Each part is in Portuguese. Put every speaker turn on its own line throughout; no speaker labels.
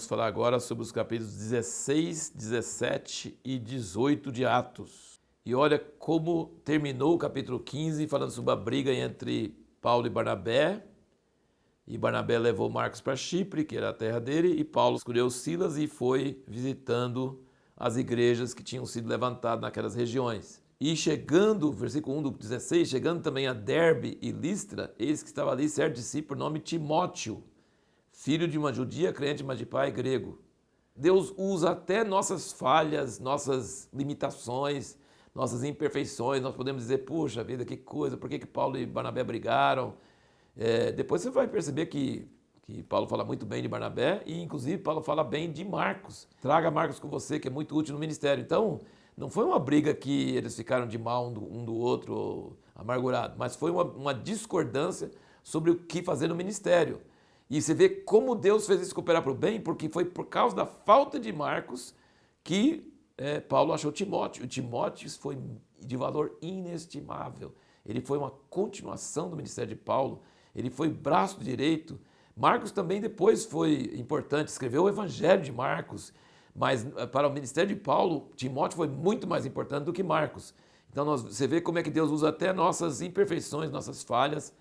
vamos falar agora sobre os capítulos 16, 17 e 18 de Atos. E olha como terminou o capítulo 15 falando sobre a briga entre Paulo e Barnabé. E Barnabé levou Marcos para Chipre, que era a terra dele, e Paulo escolheu Silas e foi visitando as igrejas que tinham sido levantadas naquelas regiões. E chegando, versículo 1 do 16, chegando também a Derbe e Listra, eis que estava ali certo discípulo, nome Timóteo, filho de uma judia crente, mas de pai grego. Deus usa até nossas falhas, nossas limitações, nossas imperfeições. Nós podemos dizer, puxa vida, que coisa, por que Paulo e Barnabé brigaram? Depois você vai perceber que Paulo fala muito bem de Barnabé e, inclusive, Paulo fala bem de Marcos. Traga Marcos com você, que é muito útil no ministério. Então, não foi uma briga que eles ficaram de mal um do outro, amargurado, mas foi uma discordância sobre o que fazer no ministério. E você vê como Deus fez isso cooperar para o bem, porque foi por causa da falta de Marcos que Paulo achou Timóteo. O Timóteo foi de valor inestimável. Ele foi uma continuação do ministério de Paulo. Ele foi braço direito. Marcos também depois foi importante, escreveu o Evangelho de Marcos, mas para o ministério de Paulo, Timóteo foi muito mais importante do que Marcos. Então você vê como é que Deus usa até nossas imperfeições, nossas falhas,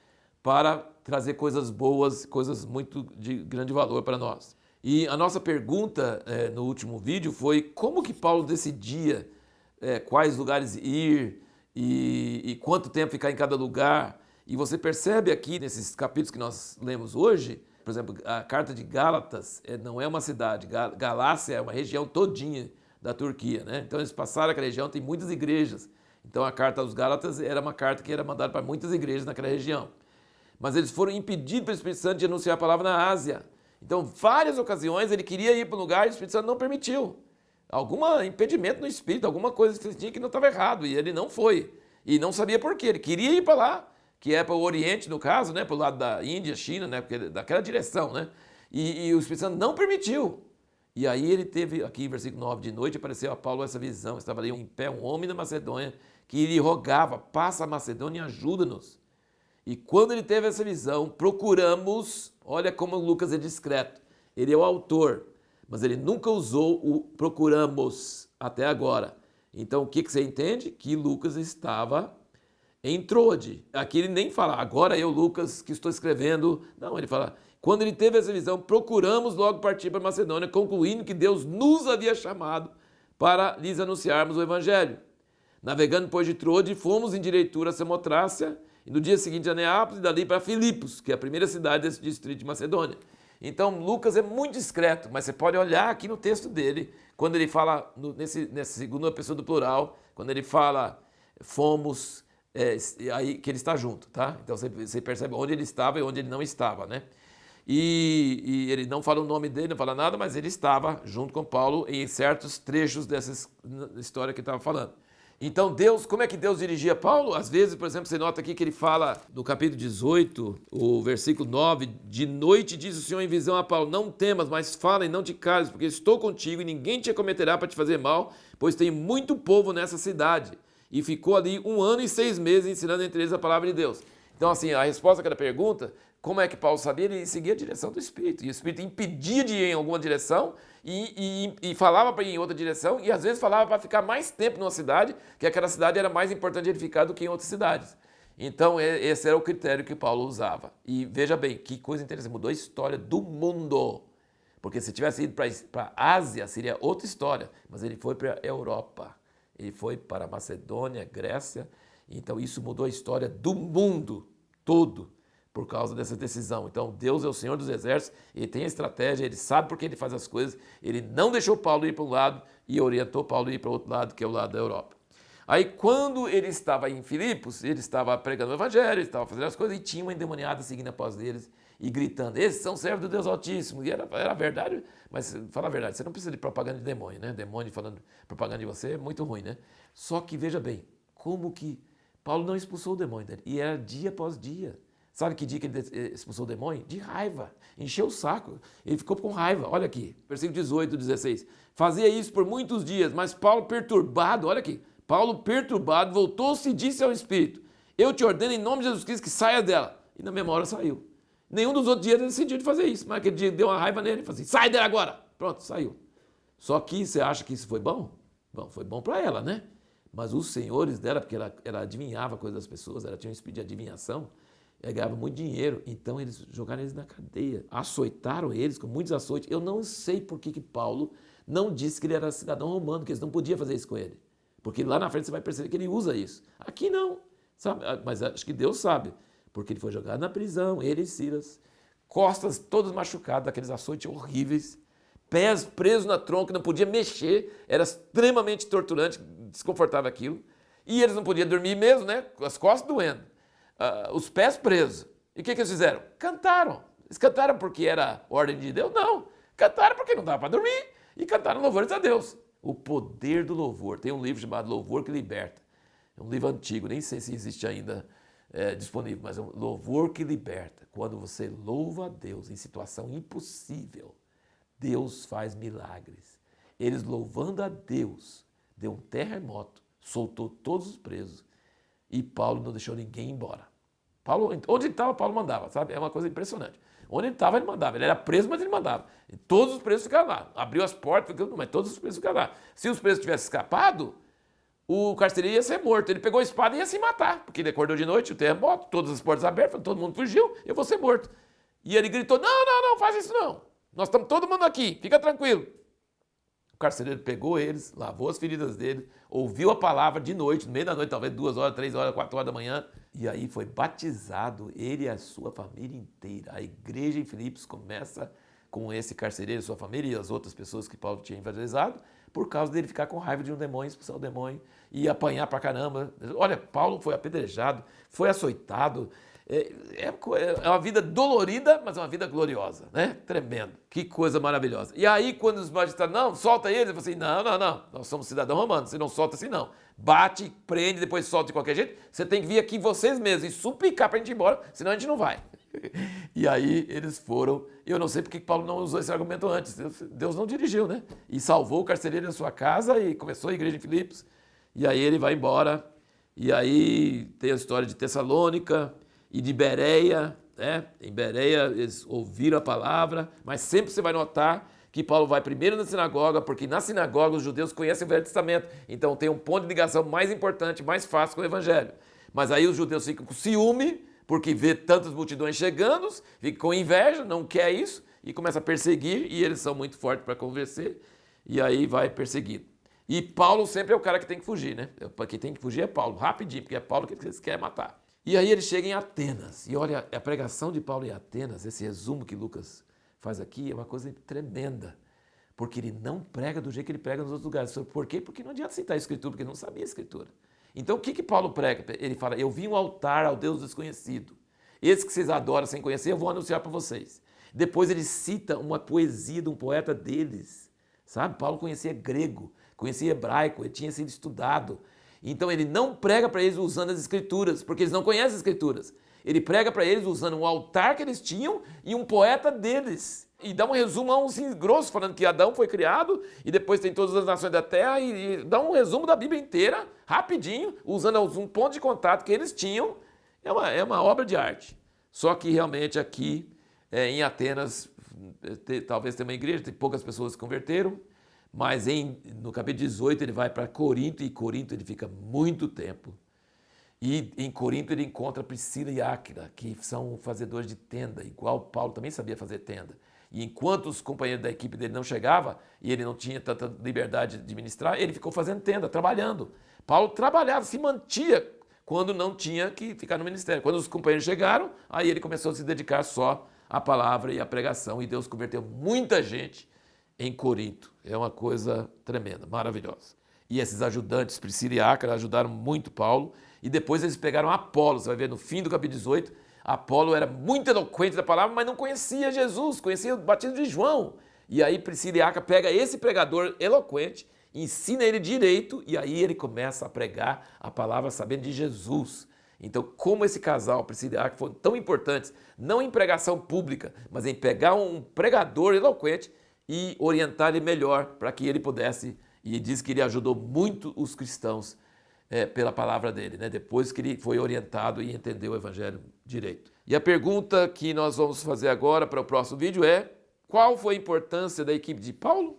para trazer coisas boas, coisas muito de grande valor para nós. E a nossa pergunta no último vídeo foi como que Paulo decidia quais lugares ir e quanto tempo ficar em cada lugar. E você percebe aqui nesses capítulos que nós lemos hoje, por exemplo, a carta de Gálatas não é uma cidade, Galácia é uma região todinha da Turquia, né? Então eles passaram aquela região, tem muitas igrejas. Então a carta aos Gálatas era uma carta que era mandada para muitas igrejas naquela região. Mas eles foram impedidos pelo Espírito Santo de anunciar a palavra na Ásia. Então, várias ocasiões ele queria ir para um lugar e o Espírito Santo não permitiu. Algum impedimento no Espírito, alguma coisa que ele tinha que não estava errado, e ele não foi. E não sabia por quê, ele queria ir para lá, que é para o Oriente, no caso, né, para o lado da Índia, China, né, porque daquela direção, né? E o Espírito Santo não permitiu. E aí ele teve, aqui em versículo 9, de noite apareceu a Paulo essa visão, estava ali em pé um homem da Macedônia, que lhe rogava, passa a Macedônia e ajuda-nos. E quando ele teve essa visão, procuramos, olha como Lucas é discreto, ele é o autor, mas ele nunca usou o procuramos até agora. Então o que você entende? Que Lucas estava em Troade. Aqui ele nem fala, agora eu, Lucas, que estou escrevendo. Não, ele fala, quando ele teve essa visão, procuramos logo partir para Macedônia, concluindo que Deus nos havia chamado para lhes anunciarmos o Evangelho. Navegando depois de Troade, fomos em direitura a Samotrácia, e no dia seguinte a Neápolis, e dali para Filipos, que é a primeira cidade desse distrito de Macedônia. Então, Lucas é muito discreto, mas você pode olhar aqui no texto dele, quando ele fala, nessa segunda pessoa do plural, quando ele fala fomos, aí que ele está junto, tá? Então você percebe onde ele estava e onde ele não estava, né? E ele não fala o nome dele, não fala nada, mas ele estava junto com Paulo em certos trechos dessa história que ele estava falando. Então Deus, como é que Deus dirigia Paulo? Às vezes, por exemplo, você nota aqui que ele fala no capítulo 18, o versículo 9, de noite diz o Senhor em visão a Paulo, não temas, mas fala e não te cales, porque estou contigo e ninguém te acometerá para te fazer mal, pois tem muito povo nessa cidade. E ficou ali 1 ano e 6 meses ensinando entre eles a palavra de Deus. Então, assim, a resposta àquela pergunta, como é que Paulo sabia? Ele seguia a direção do Espírito. E o Espírito impedia de ir em alguma direção e falava para ir em outra direção. E às vezes falava para ficar mais tempo numa cidade, que aquela cidade era mais importante de ele ficar do que em outras cidades. Então, esse era o critério que Paulo usava. E veja bem, que coisa interessante, mudou a história do mundo. Porque se tivesse ido para a Ásia, seria outra história. Mas ele foi para a Europa. Ele foi para a Macedônia, Grécia. Então, isso mudou a história do mundo todo por causa dessa decisão. Então, Deus é o Senhor dos Exércitos, ele tem a estratégia, ele sabe por que ele faz as coisas, ele não deixou Paulo ir para um lado e orientou Paulo a ir para o outro lado, que é o lado da Europa. Aí, quando ele estava em Filipos, ele estava pregando o Evangelho, ele estava fazendo as coisas e tinha uma endemoniada seguindo após eles e gritando, esses são servos do Deus Altíssimo. E era verdade, mas fala a verdade, você não precisa de propaganda de demônio, né? Demônio falando propaganda de você é muito ruim, né? Só que, veja bem, como que Paulo não expulsou o demônio dele, e era dia após dia. Sabe que dia que ele expulsou o demônio? De raiva. Encheu o saco. Ele ficou com raiva. Olha aqui, versículo 18, 16. Fazia isso por muitos dias, mas Paulo perturbado, olha aqui. Paulo perturbado voltou-se e disse ao Espírito, eu te ordeno em nome de Jesus Cristo que saia dela. E na mesma hora saiu. Nenhum dos outros dias ele decidiu de fazer isso, mas aquele dia deu uma raiva nele e falou assim, sai dela agora. Pronto, saiu. Só que você acha que isso foi bom? Bom, foi bom para ela, né? Mas os senhores dela, porque ela adivinhava coisas das pessoas, ela tinha um espírito de adivinhação, ela ganhava muito dinheiro, então eles jogaram eles na cadeia, açoitaram eles com muitos açoites. Eu não sei por que Paulo não disse que ele era cidadão romano, que eles não podiam fazer isso com ele. Porque lá na frente você vai perceber que ele usa isso. Aqui não, sabe? Mas acho que Deus sabe, porque ele foi jogado na prisão, ele e Silas, costas todas machucadas, daqueles açoites horríveis, pés presos na tronca, não podia mexer, era extremamente torturante, desconfortável aquilo. E eles não podiam dormir mesmo, né? Com as costas doendo, os pés presos. E o que eles fizeram? Cantaram. Eles cantaram porque era ordem de Deus? Não. Cantaram porque não dava para dormir e cantaram louvores a Deus. O poder do louvor. Tem um livro chamado Louvor que Liberta. É um livro antigo, nem sei se existe ainda disponível, mas é um louvor que liberta. Quando você louva a Deus em situação impossível, Deus faz milagres. Eles louvando a Deus, deu um terremoto, soltou todos os presos e Paulo não deixou ninguém embora. Paulo, onde ele estava, Paulo mandava, sabe? É uma coisa impressionante. Onde ele estava, ele mandava. Ele era preso, mas ele mandava. E todos os presos ficaram lá. Abriu as portas, mas todos os presos ficaram lá. Se os presos tivessem escapado, o carcereiro ia ser morto. Ele pegou a espada e ia se matar, porque ele acordou de noite, o terremoto, todas as portas abertas, todo mundo fugiu, eu vou ser morto. E ele gritou, não, faz isso não. Nós estamos todo mundo aqui, fica tranquilo. O carcereiro pegou eles, lavou as feridas deles, ouviu a palavra de noite, no meio da noite, talvez 2 horas, 3 horas, 4 horas da manhã, e aí foi batizado, ele e a sua família inteira. A igreja em Filipos começa com esse carcereiro, sua família e as outras pessoas que Paulo tinha evangelizado, por causa dele ficar com raiva de um demônio, expulsar o demônio e apanhar pra caramba. Olha, Paulo foi apedrejado, foi açoitado. É uma vida dolorida, mas é uma vida gloriosa, né? Tremendo. Que coisa maravilhosa. E aí, quando os magistrados, não, solta eles, eu falei assim, não, nós somos cidadãos romanos, você não solta assim, não. Bate, prende, depois solta de qualquer jeito. Você tem que vir aqui vocês mesmos e suplicar pra gente ir embora, senão a gente não vai. E aí eles foram, eu não sei porque Paulo não usou esse argumento antes, Deus não dirigiu, né? E salvou o carcereiro na sua casa e começou a igreja em Filipos, e aí ele vai embora, e aí tem a história de Tessalônica e de Bereia, né? Em Bereia eles ouviram a palavra, mas sempre você vai notar que Paulo vai primeiro na sinagoga, porque na sinagoga os judeus conhecem o Velho Testamento, então tem um ponto de ligação mais importante, mais fácil com o Evangelho. Mas aí os judeus ficam com ciúme, porque vê tantas multidões chegando, fica com inveja, não quer isso, e começa a perseguir, e eles são muito fortes para convencer, e aí vai perseguindo. E Paulo sempre é o cara que tem que fugir, né? Quem tem que fugir é Paulo, rapidinho, porque é Paulo que eles querem matar. E aí ele chega em Atenas, e olha, a pregação de Paulo em Atenas, esse resumo que Lucas faz aqui, é uma coisa tremenda, porque ele não prega do jeito que ele prega nos outros lugares. Por quê? Porque não adianta citar a Escritura, porque ele não sabia a Escritura. Então, o que Paulo prega? Ele fala, eu vim um altar ao Deus desconhecido. Esse que vocês adoram sem conhecer, eu vou anunciar para vocês. Depois ele cita uma poesia de um poeta deles. Sabe? Paulo conhecia grego, conhecia hebraico, ele tinha sido estudado. Então, ele não prega para eles usando as escrituras, porque eles não conhecem as escrituras. Ele prega para eles usando um altar que eles tinham e um poeta deles. E dá um resumão assim, grosso, falando que Adão foi criado e depois tem todas as nações da terra e dá um resumo da Bíblia inteira, rapidinho, usando um ponto de contato que eles tinham. É uma obra de arte. Só que realmente aqui em Atenas, talvez tenha uma igreja, tem poucas pessoas que se converteram, mas no capítulo 18 ele vai para Corinto e em Corinto ele fica muito tempo. E em Corinto ele encontra Priscila e Áquila, que são fazedores de tenda, igual Paulo também sabia fazer tenda. E enquanto os companheiros da equipe dele não chegavam, e ele não tinha tanta liberdade de ministrar, ele ficou fazendo tenda, trabalhando. Paulo trabalhava, se mantia quando não tinha que ficar no ministério. Quando os companheiros chegaram, aí ele começou a se dedicar só à palavra e à pregação. E Deus converteu muita gente em Corinto. É uma coisa tremenda, maravilhosa. E esses ajudantes, Priscila e Áquila, ajudaram muito Paulo. E depois eles pegaram Apolo, você vai ver no fim do capítulo 18, Apolo era muito eloquente da palavra, mas não conhecia Jesus, conhecia o batismo de João. E aí Priscila e Áquila pega esse pregador eloquente, ensina ele direito, e aí ele começa a pregar a palavra sabendo de Jesus. Então, como esse casal, Priscila e Áquila, foram tão importantes, não em pregação pública, mas em pegar um pregador eloquente e orientar ele melhor para que ele pudesse, e diz que ele ajudou muito os cristãos pela palavra dele, né? Depois que ele foi orientado e entendeu o evangelho direito. E a pergunta que nós vamos fazer agora para o próximo vídeo é: Qual foi a importância da equipe de Paulo?